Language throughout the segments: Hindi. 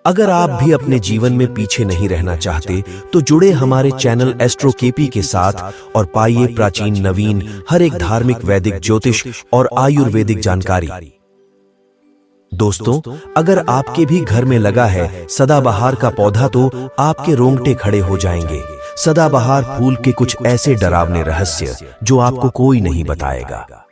अगर आप भी अपने जीवन में पीछे नहीं रहना चाहते तो जुड़े हमारे चैनल एस्ट्रो केपी के साथ और पाइए प्राचीन नवीन हर एक धार्मिक वैदिक ज्योतिष और आयुर्वेदिक जानकारी। दोस्तों, अगर आपके भी घर में लगा है सदाबहार का पौधा तो आपके रोंगटे खड़े हो जाएंगे। सदाबहार फूल के कुछ ऐसे डरावने रहस्य जो आपको कोई नहीं बताएगा।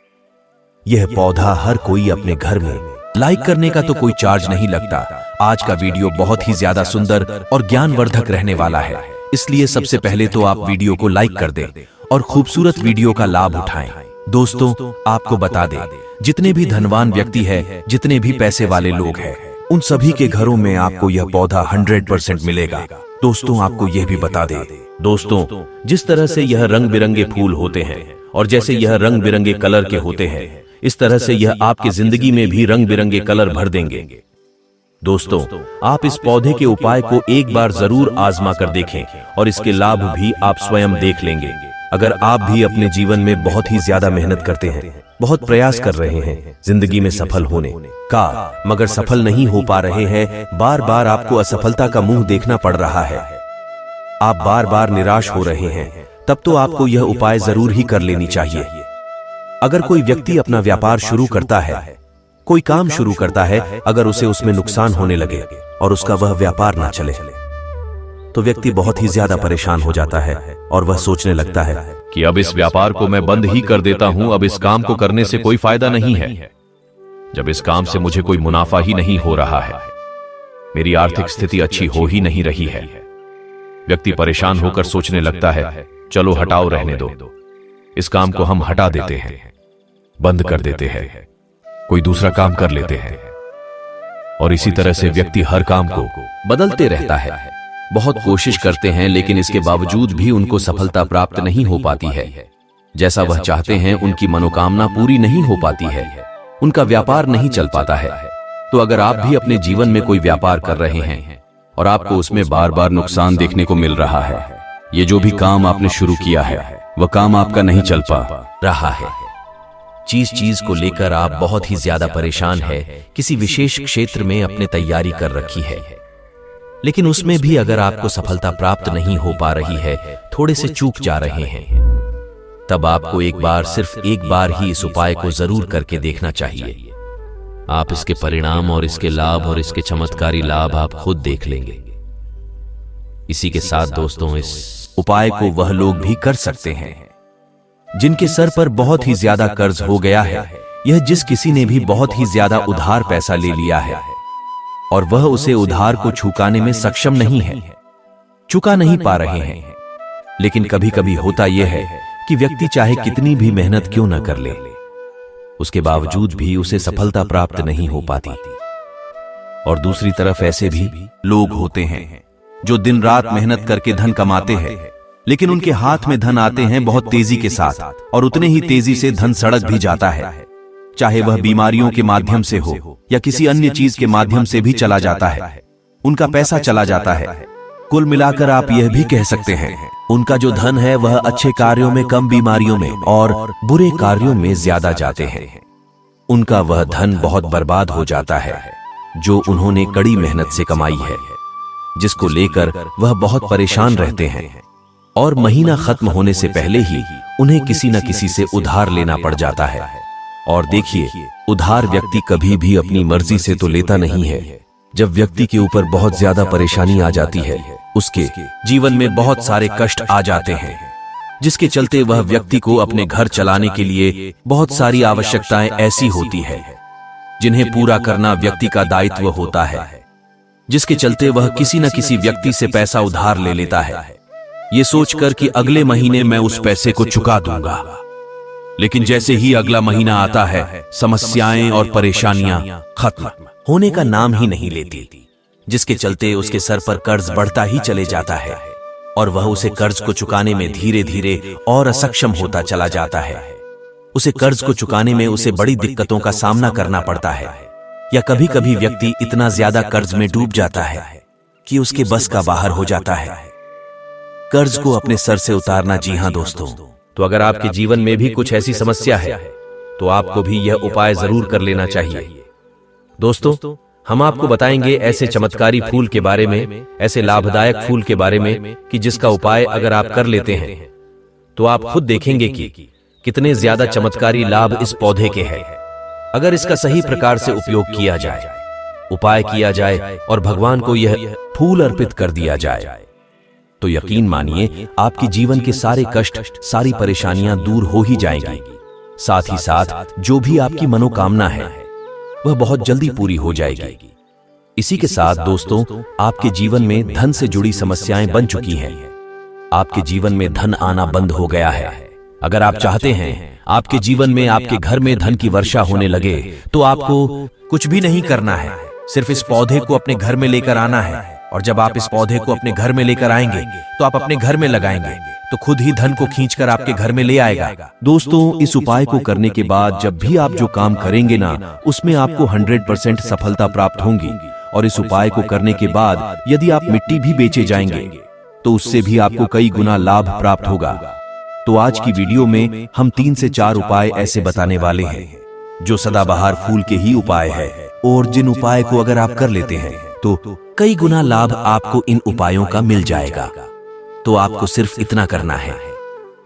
यह पौधा हर कोई अपने घर में, लाइक करने का तो कोई चार्ज नहीं लगता। आज का वीडियो बहुत ही ज्यादा सुंदर और ज्ञानवर्धक रहने वाला है, इसलिए सबसे पहले तो आप वीडियो को लाइक कर दें और खूबसूरत वीडियो का लाभ उठाएं। दोस्तों, आपको बता दें, जितने भी धनवान व्यक्ति है, जितने भी पैसे वाले लोग हैं, उन सभी के घरों में आपको यह पौधा 100% मिलेगा। दोस्तों, आपको यह भी बता दें दोस्तों, जिस तरह से यह रंग बिरंगे फूल होते हैं और जैसे यह रंग बिरंगे कलर के होते हैं, इस तरह से यह आपकी जिंदगी में भी रंग बिरंगे कलर भर देंगे। दोस्तों, आप इस पौधे के उपाय को एक बार जरूर आजमा कर देखें और इसके लाभ भी आप स्वयं देख लेंगे। अगर आप भी अपने जीवन में बहुत ही ज्यादा मेहनत करते हैं, बहुत प्रयास कर रहे हैं जिंदगी में सफल होने का, मगर सफल नहीं हो पा रहे हैं, बार बार आपको असफलता का मुंह देखना पड़ रहा है, आप बार बार निराश हो रहे हैं, तब तो आपको यह उपाय जरूर ही कर लेनी चाहिए। अगर कोई व्यक्ति अपना व्यापार शुरू करता है, कोई काम शुरू करता है, अगर उसे उसमें नुकसान होने लगे और उसका वह व्यापार ना चले तो व्यक्ति बहुत ही ज्यादा परेशान हो जाता है और वह सोचने लगता है कि अब इस व्यापार को मैं बंद ही कर देता हूं, अब इस काम को करने से कोई फायदा नहीं है। जब इस काम से मुझे कोई मुनाफा ही नहीं हो रहा है, मेरी आर्थिक स्थिति अच्छी हो ही नहीं रही है। व्यक्ति परेशान होकर सोचने लगता है, चलो हटाओ, रहने दो, इस काम को हम हटा देते हैं, बंद कर देते हैं, कोई दूसरा काम कर लेते हैं। और इसी तरह से व्यक्ति हर काम को बदलते रहता है। बहुत कोशिश करते हैं, लेकिन इसके बावजूद भी उनको सफलता प्राप्त नहीं हो पाती है। जैसा वह चाहते हैं, उनकी मनोकामना पूरी नहीं हो पाती है, उनका व्यापार नहीं चल पाता है। तो अगर आप भी अपने जीवन में कोई व्यापार कर रहे हैं और आपको उसमें बार बार नुकसान देखने को मिल रहा है, ये जो भी काम आपने शुरू किया है वह काम आपका नहीं चल पा रहा है, चीज को लेकर आप बहुत ही ज्यादा परेशान है, किसी विशेष क्षेत्र में अपने तैयारी कर रखी है, लेकिन उसमें भी अगर आपको सफलता प्राप्त नहीं हो पा रही है, थोड़े से चूक जा रहे हैं, तब आपको एक बार, सिर्फ एक बार ही इस उपाय को जरूर करके देखना चाहिए। आप इसके परिणाम और इसके लाभ और इसके चमत्कारी लाभ आप खुद देख लेंगे। इसी के साथ दोस्तों, इस उपाय को वह लोग भी कर सकते हैं जिनके सर पर बहुत ही ज्यादा कर्ज हो गया है, यह जिस किसी ने भी बहुत ही ज्यादा उधार पैसा ले लिया है और वह उसे उधार को चुकाने में सक्षम नहीं है, चुका नहीं पा रहे हैं। लेकिन कभी कभी होता यह है कि व्यक्ति चाहे कितनी भी मेहनत क्यों न कर ले, उसके बावजूद भी उसे सफलता प्राप्त नहीं हो पाती। और दूसरी तरफ ऐसे भी लोग होते हैं जो दिन रात मेहनत करके धन कमाते हैं, लेकिन उनके हाथ में धन आते हैं बहुत तेजी के साथ और उतने ही तेजी से धन सड़क भी जाता है, चाहे वह बीमारियों के माध्यम से हो या किसी अन्य चीज के माध्यम से भी चला जाता है, उनका पैसा चला जाता है। कुल मिलाकर आप यह भी कह सकते हैं, उनका जो धन है वह अच्छे कार्यों में कम, बीमारियों में और बुरे कार्यों में ज्यादा जाते हैं। उनका वह धन बहुत बर्बाद हो जाता है जो उन्होंने कड़ी मेहनत से कमाई है, जिसको लेकर वह बहुत परेशान रहते हैं और महीना खत्म होने से पहले ही उन्हें किसी न किसी से उधार लेना पड़ जाता है। और देखिए, उधार व्यक्ति कभी भी अपनी मर्जी से तो लेता नहीं है। जब व्यक्ति के ऊपर बहुत ज्यादा परेशानी आ जाती है, उसके जीवन में बहुत सारे कष्ट आ जाते हैं, जिसके चलते वह व्यक्ति को अपने घर चलाने के लिए बहुत सारी आवश्यकताएं ऐसी होती है जिन्हें पूरा करना व्यक्ति का दायित्व होता है, जिसके चलते वह किसी न किसी व्यक्ति से पैसा उधार ले लेता है, ये सोचकर कि अगले महीने मैं उस पैसे को चुका दूंगा। लेकिन जैसे ही अगला महीना आता है, समस्याएं और परेशानियां खत्म होने का नाम ही नहीं लेती, जिसके चलते उसके सर पर कर्ज बढ़ता ही चले जाता है और वह उसे कर्ज को चुकाने में धीरे धीरे और असक्षम होता चला जाता है। उसे कर्ज को चुकाने में उसे बड़ी दिक्कतों का सामना करना पड़ता है, या कभी कभी व्यक्ति इतना ज्यादा कर्ज में डूब जाता है कि उसके बस का बाहर हो जाता है। कर्ज को अपने सर से उतारना, जी हां दोस्तों, तो अगर आपके जीवन में भी कुछ ऐसी समस्या है तो आपको भी यह उपाय जरूर कर लेना चाहिए। दोस्तों, हम आपको बताएंगे ऐसे चमत्कारी फूल के बारे में, ऐसे लाभदायक फूल के बारे में कि जिसका उपाय अगर आप कर लेते हैं तो आप खुद देखेंगे कि कितने ज्यादा चमत्कारी लाभ इस पौधे के हैं। अगर इसका सही प्रकार से उपयोग किया जाए, उपाय किया जाए और भगवान को यह फूल अर्पित कर दिया जाए तो यकीन मानिए आपके जीवन के सारे कष्ट, सारी परेशानियां दूर हो ही जाएंगी। साथ ही साथ जो भी आपकी मनोकामना है वह बहुत जल्दी पूरी हो जाएगी। इसी के साथ दोस्तों, आपके जीवन में धन से जुड़ी समस्याएं बन चुकी हैं। आपके जीवन में धन आना बंद हो गया है। अगर आप चाहते हैं आपके जीवन में, आपके घर में धन की वर्षा होने लगे तो आपको कुछ भी नहीं करना है, सिर्फ इस पौधे को अपने घर में लेकर आना है। और जब आप इस पौधे को अपने घर में लेकर आएंगे तो आप अपने घर में लगाएंगे तो खुद ही धन को खींचकर आपके घर में ले आएगा। दोस्तों, इस उपाय को करने के बाद जब भी आप जो काम करेंगे ना, उसमें आपको 100% सफलता प्राप्त होगी। और इस उपाय को करने के बाद यदि आप मिट्टी भी बेचे जाएंगे तो उससे भी आपको कई गुना लाभ प्राप्त होगा। तो आज की वीडियो में हम 3 से 4 उपाय ऐसे बताने वाले हैं जो सदाबहार फूल के ही उपाय है, और जिन उपाय को अगर आप कर लेते हैं तो कई गुना लाभ आपको इन उपायों का मिल जाएगा। तो आपको सिर्फ इतना करना है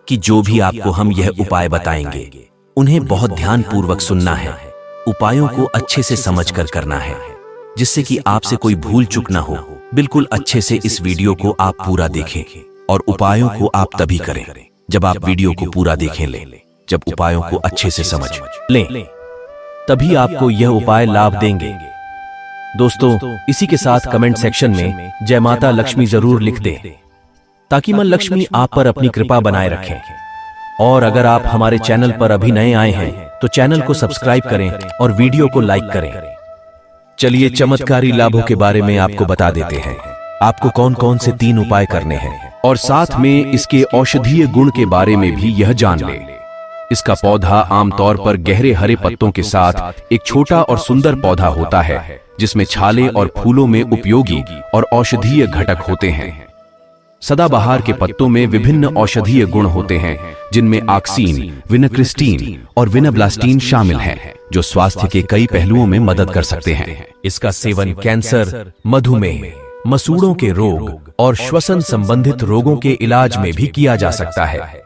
कि जो भी आपको हम यह उपाय बताएंगे उन्हें बहुत ध्यान पूर्वक सुनना है, उपायों को अच्छे से समझकर करना है, जिससे कि आपसे कोई भूल चूक ना हो। बिल्कुल अच्छे से इस वीडियो को आप पूरा देखें और उपायों को आप तभी करें जब आप वीडियो को पूरा देखें लें। जब उपायों को अच्छे से समझ लें तभी आपको यह उपाय लाभ देंगे। दोस्तों, इसी के साथ कमेंट सेक्शन में जय माता लक्ष्मी जरूर लिख दें ताकि मां लक्ष्मी आप पर अपनी कृपा बनाए रखें। और अगर आप हमारे चैनल पर अभी नए आए हैं तो चैनल को सब्सक्राइब करें और वीडियो को लाइक करें। चलिए चमत्कारी लाभों के बारे में आपको बता देते हैं। आपको कौन कौन से 3 उपाय करने हैं और साथ में इसके औषधीय गुण के बारे में भी यह जान लें। इसका पौधा आमतौर पर गहरे हरे पत्तों के साथ एक छोटा और सुंदर पौधा होता है जिसमें छाले और फूलों में उपयोगी और औषधीय घटक होते हैं। सदाबहार के पत्तों में विभिन्न औषधीय गुण होते हैं जिनमें ऑक्सीन, विनक्रिस्टीन और विनाब्लास्टीन शामिल हैं, जो स्वास्थ्य के कई पहलुओं में मदद कर सकते हैं। इसका सेवन कैंसर, मधुमेह, मसूड़ों के रोग और श्वसन संबंधित रोगों के इलाज में भी किया जा सकता है।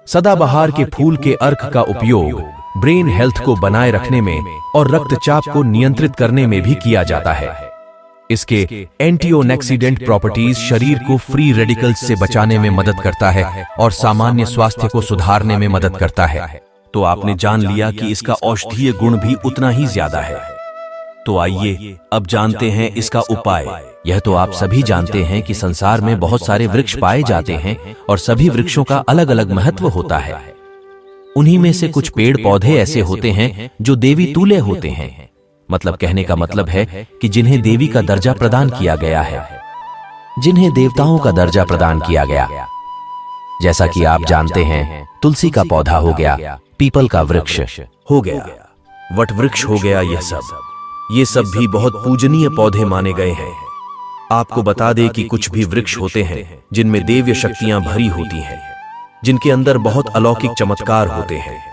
सदाबहार के फूल के अर्क का उपयोग ब्रेन हेल्थ को बनाए रखने में और रक्तचाप को नियंत्रित करने में भी किया जाता है। इसके एंटीऑक्सीडेंट प्रॉपर्टीज शरीर को फ्री रेडिकल्स से बचाने में मदद करता है और सामान्य स्वास्थ्य को सुधारने में मदद करता है। तो आपने जान लिया कि इसका औषधीय गुण भी उतना ही ज्यादा है। तो आइए अब जानते हैं इसका उपाय। यह तो आप सभी जानते हैं कि संसार में बहुत सारे वृक्ष पाए जाते हैं और सभी वृक्षों का अलग अलग महत्व होता है। उन्हीं में से कुछ पेड़ पौधे ऐसे होते हैं जो देवी तुल्य होते हैं। मतलब कहने का मतलब है कि जिन्हें देवी का दर्जा प्रदान किया गया है, जिन्हें देवताओं का दर्जा प्रदान किया गया। जैसा कि आप जानते हैं, तुलसी का पौधा हो गया, पीपल का वृक्ष हो गया, वट वृक्ष हो गया। ये सब भी बहुत पूजनीय पौधे माने गए हैं। आपको बता दें कि कुछ भी वृक्ष होते हैं जिनमें देव्य शक्तियां भरी होती हैं, जिनके अंदर बहुत अलौकिक चमत्कार होते हैं।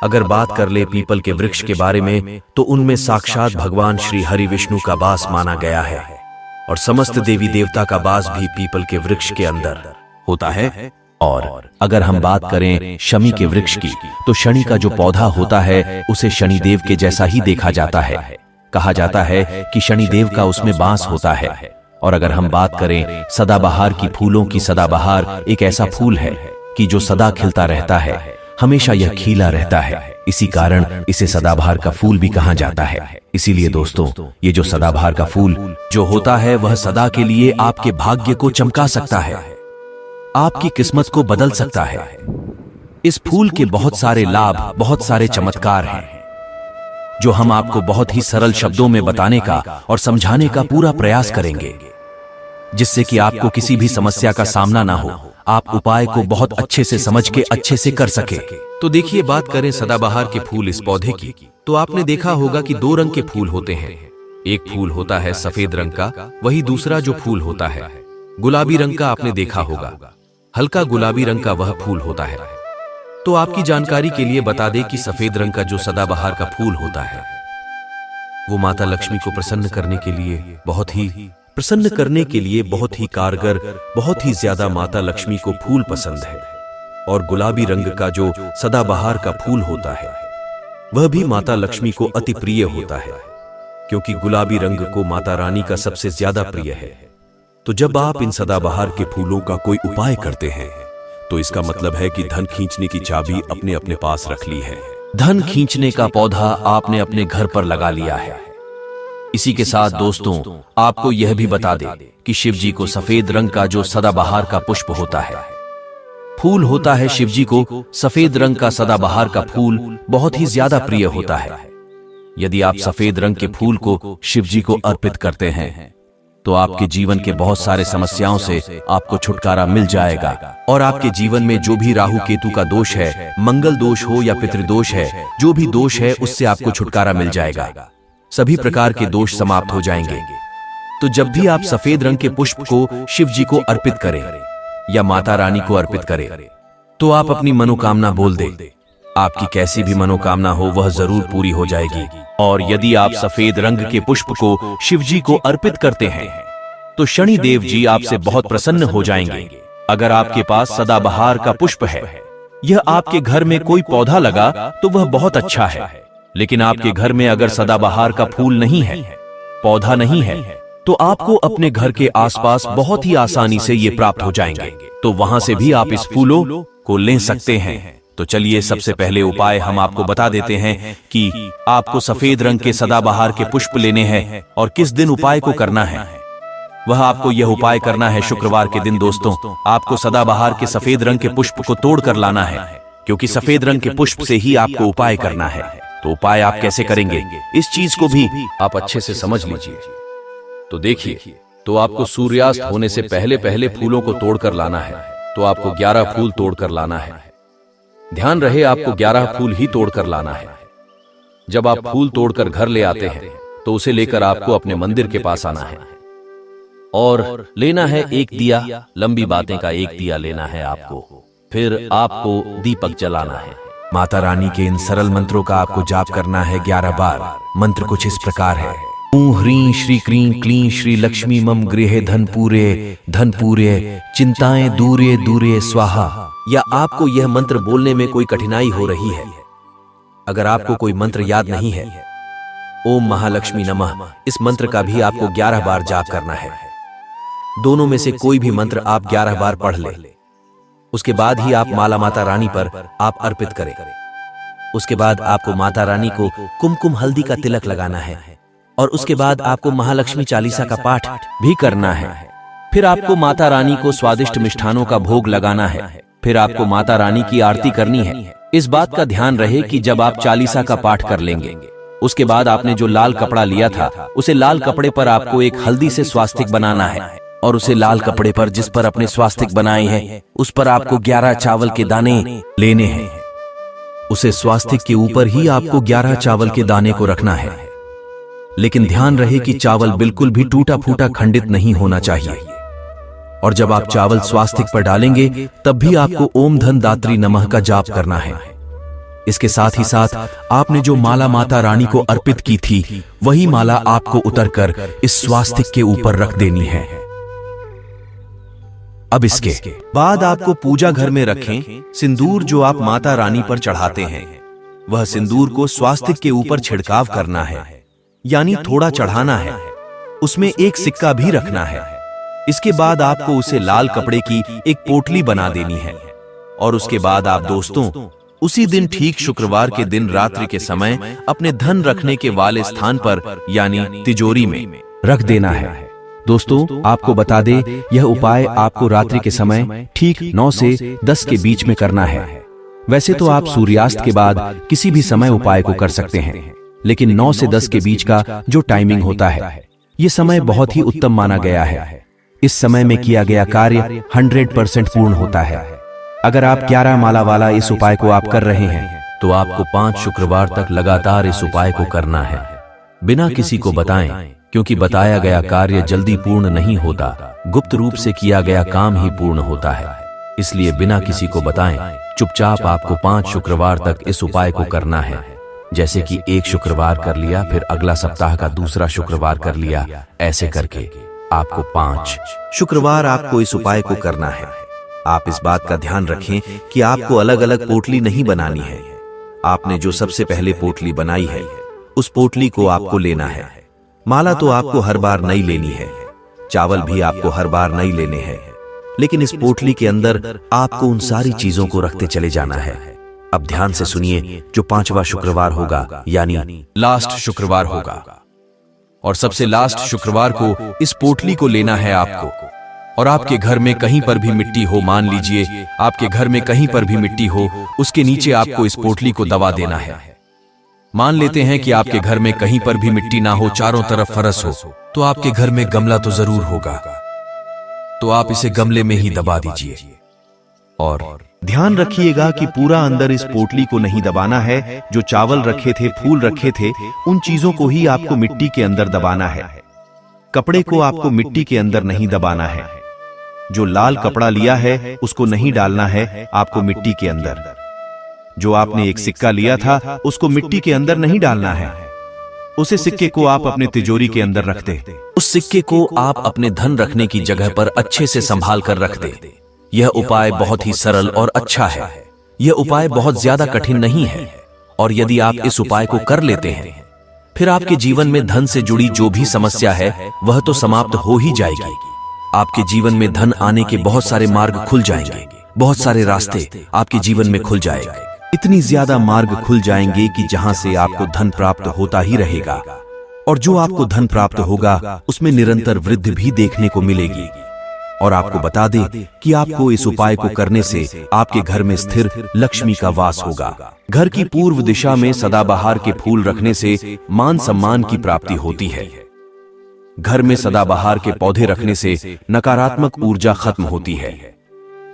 अगर बात कर ले पीपल के वृक्ष के बारे में तो उनमें साक्षात भगवान श्री हरि विष्णु का वास माना गया है और समस्त देवी देवता का वास भी पीपल के वृक्ष के अंदर होता है। और अगर हम बात करें शमी के वृक्ष की तो शनि का जो पौधा होता है उसे शनिदेव के जैसा ही देखा जाता है। कहा जाता है कि शनिदेव का उसमें वास होता है। और अगर हम बात करें सदाबहार की फूलों की, सदाबहार एक ऐसा फूल है कि जो सदा खिलता रहता है, हमेशा यह खिला रहता है। इसी कारण इसे सदाबहार का फूल भी कहा जाता है। इसीलिए दोस्तों, ये जो सदाबहार का फूल जो होता है वह सदा के लिए आपके भाग्य को चमका सकता है, आपकी किस्मत को बदल सकता है। इस फूल के बहुत सारे लाभ, बहुत सारे चमत्कार हैं जो हम आपको बहुत ही सरल शब्दों में बताने का और समझाने का पूरा प्रयास करेंगे, जिससे कि आपको किसी भी समस्या का सामना ना हो, आप उपाय को बहुत अच्छे से समझ के अच्छे से कर सके। तो देखिए, बात करें सदाबहार के फूल इस पौधे की, तो आपने देखा होगा कि 2 रंग के फूल होते हैं। एक फूल होता है सफेद रंग का, वही दूसरा जो फूल होता है गुलाबी रंग का आपने देखा होगा। हल्का गुलाबी रंग का वह फूल होता है। तो आपकी जानकारी के लिए बता दें कि सफेद रंग का जो सदाबहार का फूल होता है वो माता लक्ष्मी को प्रसन्न करने के लिए बहुत ही कारगर, बहुत ही ज्यादा माता लक्ष्मी को फूल पसंद है। और गुलाबी रंग का जो सदाबहार का फूल होता है वह भी माता लक्ष्मी को अति प्रिय होता है, क्योंकि गुलाबी रंग को माता रानी का सबसे ज्यादा प्रिय है। तो जब आप इन सदाबहार के फूलों का कोई उपाय करते हैं तो इसका मतलब है कि धन खींचने की चाबी अपने अपने पास रख ली है। धन खींचने का पौधा आपने अपने घर पर लगा लिया है। इसी के साथ दोस्तों, आपको यह भी बता दें कि शिव जी को सफेद रंग का जो सदाबहार का पुष्प होता है, फूल होता है, शिव जी को सफेद रंग का सदाबहार का फूल बहुत ही ज्यादा प्रिय होता है। यदि आप सफेद रंग के फूल को शिव जी को अर्पित करते हैं तो आपके जीवन के बहुत सारे समस्याओं से आपको छुटकारा मिल जाएगा। और आपके जीवन में जो भी राहु केतु का दोष है, मंगल दोष हो या पितृदोष है, जो भी दोष है उससे आपको छुटकारा मिल जाएगा। सभी प्रकार के दोष समाप्त हो जाएंगे। तो जब भी आप सफेद रंग के पुष्प को शिव जी को अर्पित करें या माता रानी को अर्पित करें तो आप अपनी मनोकामना बोल दें। आपकी कैसी भी मनोकामना हो वह जरूर पूरी हो जाएगी। और यदि आप सफेद रंग के पुष्प को शिव जी को अर्पित करते हैं तो शनि देव जी आपसे बहुत प्रसन्न हो जाएंगे। अगर आपके पास सदाबहार का पुष्प है, यह आपके घर में कोई पौधा लगा तो वह बहुत अच्छा है। लेकिन आपके घर में अगर सदाबहार का फूल नहीं है, पौधा नहीं है, तो आपको अपने घर के आसपास बहुत ही आसानी से ये प्राप्त हो जाएंगे। तो वहां से भी आप इस फूलों को ले सकते हैं। तो चलिए सबसे पहले उपाय हम आपको बता देते हैं कि आपको सफेद रंग के सदाबहार के पुष्प लेने हैं और किस दिन उपाय को करना है। वह आपको यह उपाय करना है शुक्रवार के दिन। दोस्तों, आपको सदाबहार के सफेद रंग के पुष्प को तोड़कर लाना है, क्योंकि सफेद रंग के पुष्प से ही आपको उपाय करना है। तो उपाय आप कैसे करेंगे, इस चीज को भी आप अच्छे से समझ लीजिए। तो देखिए, तो आपको सूर्यास्त होने से पहले पहले फूलों को तोड़कर लाना है। तो आपको 11 फूल तोड़कर लाना है। ध्यान रहे, आपको 11 फूल ही तोड़कर लाना है। जब आप फूल तोड़कर घर ले आते हैं तो उसे लेकर आपको अपने मंदिर के पास आना है और लेना है एक दिया। लंबी बातें का एक दिया लेना है आपको। फिर आपको दीपक जलाना है। माता रानी के इन सरल मंत्रों का आपको जाप करना है 11 बार। मंत्र कुछ इस प्रकार है: ॐ ह्रीं श्री क्रीं क्लीं श्री लक्ष्मी मम गृहे धन पूरे चिंताएं दूरे दूरे स्वाहा। या आपको यह मंत्र बोलने में कोई कठिनाई हो रही है, अगर आपको कोई मंत्र याद नहीं है, ओम महालक्ष्मी नमः, इस मंत्र का भी आपको 11 बार जाप करना है। दोनों में से कोई भी मंत्र आप 11 बार पढ़ ले। उसके बाद ही आप माला माता रानी पर आप अर्पित करें। उसके बाद आपको माता रानी को कुमकुम हल्दी का तिलक लगाना है और उसके बाद आपको महालक्ष्मी चालीसा का पाठ भी करना है। फिर आपको माता रानी को स्वादिष्ट मिष्ठानों का भोग लगाना है। फिर आपको माता रानी की आरती करनी है। इस बात का ध्यान रहे कि जब आप चालीसा का पाठ कर लेंगे, उसके बाद आपने जो लाल कपड़ा लिया था, उसे लाल कपड़े पर आपको एक हल्दी से स्वास्तिक बनाना है और उसे लाल कपड़े पर जिस पर अपने स्वास्तिक बनाए हैं उस पर आपको 11 चावल के दाने लेने हैं। उसे स्वास्तिक के ऊपर ही आपको 11 चावल के दाने को रखना है। लेकिन ध्यान रहे कि चावल बिल्कुल भी टूटा फूटा खंडित नहीं होना चाहिए। और जब आप चावल स्वास्तिक पर डालेंगे तब भी आपको ओम धन दात्री नमः का जाप करना है। इसके साथ ही साथ आपने जो माला माता रानी को अर्पित की थी, वही माला आपको उतरकर इस स्वास्तिक के ऊपर रख देनी है। अब इसके बाद आपको पूजा घर में रखें सिंदूर जो आप माता रानी पर चढ़ाते हैं, वह सिंदूर को स्वास्तिक के ऊपर छिड़काव करना है, यानी थोड़ा चढ़ाना है। उसमें एक सिक्का भी रखना है। इसके बाद आपको उसे लाल कपड़े की एक पोटली बना देनी है और उसके बाद आप दोस्तों उसी दिन ठीक शुक्रवार के दिन रात्रि के समय अपने धन रखने के वाले स्थान पर यानी तिजोरी में रख देना है। दोस्तों, आपको बता दे, यह उपाय आपको रात्रि के समय ठीक 9 से 10 के बीच में करना है। वैसे तो आप सूर्यास्त के बाद किसी भी समय उपाय को कर सकते हैं, लेकिन 9 से 10 के बीच का जो टाइमिंग होता है, यह समय बहुत ही उत्तम माना गया है। इस समय में किया गया कार्य 100% पूर्ण होता है। अगर आप 11 माला वाला इस उपाय को आप कर रहे हैं तो आपको 5 शुक्रवार तक लगातार इस उपाय को करना है, बिना किसी को बताएं, क्योंकि बताया गया कार्य जल्दी पूर्ण नहीं होता, गुप्त रूप से किया गया काम ही पूर्ण होता है। इसलिए बिना किसी को बताएं चुपचाप आपको 5 शुक्रवार तक इस उपाय को करना है। जैसे कि एक शुक्रवार कर लिया, फिर अगला सप्ताह का दूसरा शुक्रवार कर लिया। ऐसे करके आपको 5 शुक्रवार आपको इस उपाय को करना है। आप इस बात का ध्यान रखें कि आपको अलग अलग पोटली नहीं बनानी है। आपने जो सबसे पहले पोटली बनाई है उस पोटली को आपको लेना है। माला तो आपको हर बार नहीं लेनी है, चावल भी आपको हर बार नहीं लेने हैं, लेकिन इस पोटली के अंदर आपको उन सारी चीजों को रखते चले जाना है। अब ध्यान से सुनिए, जो 5वां शुक्रवार होगा यानी लास्ट शुक्रवार होगा, और सबसे लास्ट शुक्रवार को इस पोटली को लेना है आपको। और आपके घर में कहीं पर भी मिट्टी हो, मान लीजिए आपके घर में कहीं पर भी मिट्टी हो, उसके नीचे आपको इस पोटली को दबा देना है। मान लेते हैं कि आपके घर में कहीं पर भी मिट्टी ना हो, चारों तरफ फरस हो, तो आपके घर में गमला तो जरूर होगा, तो आप इसे गमले में ही दबा दीजिए। और ध्यान रखिएगा कि पूरा अंदर इस पोटली को नहीं दबाना है। जो चावल रखे थे, फूल रखे थे, उन चीजों को ही आपको मिट्टी के अंदर दबाना है। कपड़े को आपको मिट्टी के अंदर नहीं दबाना है। जो लाल कपड़ा लिया है उसको नहीं डालना है आपको मिट्टी के अंदर। जो आपने एक सिक्का लिया था उसको मिट्टी के अंदर नहीं डालना है। उसे सिक्के को आप अपने तिजोरी के अंदर रख दे। उस सिक्के को आप अपने धन रखने की जगह पर अच्छे से संभाल कर रख दे। यह उपाय बहुत ही सरल और अच्छा है। यह उपाय बहुत ज्यादा कठिन नहीं है, और यदि आप इस उपाय को कर लेते हैं फिर आपके जीवन में धन से जुड़ी जो भी समस्या है वह तो समाप्त हो ही जाएगी। आपके जीवन में धन आने के बहुत सारे मार्ग खुल जाएंगे, बहुत सारे रास्ते आपके जीवन में खुल जाएंगे। इतनी ज्यादा मार्ग खुल जाएंगे कि जहां से आपको धन प्राप्त होता ही रहेगा, और जो आपको धन प्राप्त होगा उसमें निरंतर वृद्धि भी देखने को मिलेगी। और आपको बता दें कि आपको इस उपाय को करने से आपके घर में स्थिर लक्ष्मी का वास होगा। घर की पूर्व दिशा में सदाबहार के फूल रखने से मान सम्मान की प्राप्ति होती है। घर में सदाबहार के पौधे रखने से नकारात्मक ऊर्जा खत्म होती है।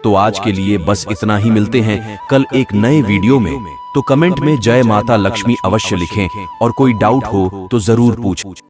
तो आज के लिए बस इतना ही। मिलते हैं कल एक नए वीडियो में। तो कमेंट में जय माता लक्ष्मी अवश्य लिखें, और कोई डाउट हो तो जरूर पूछें।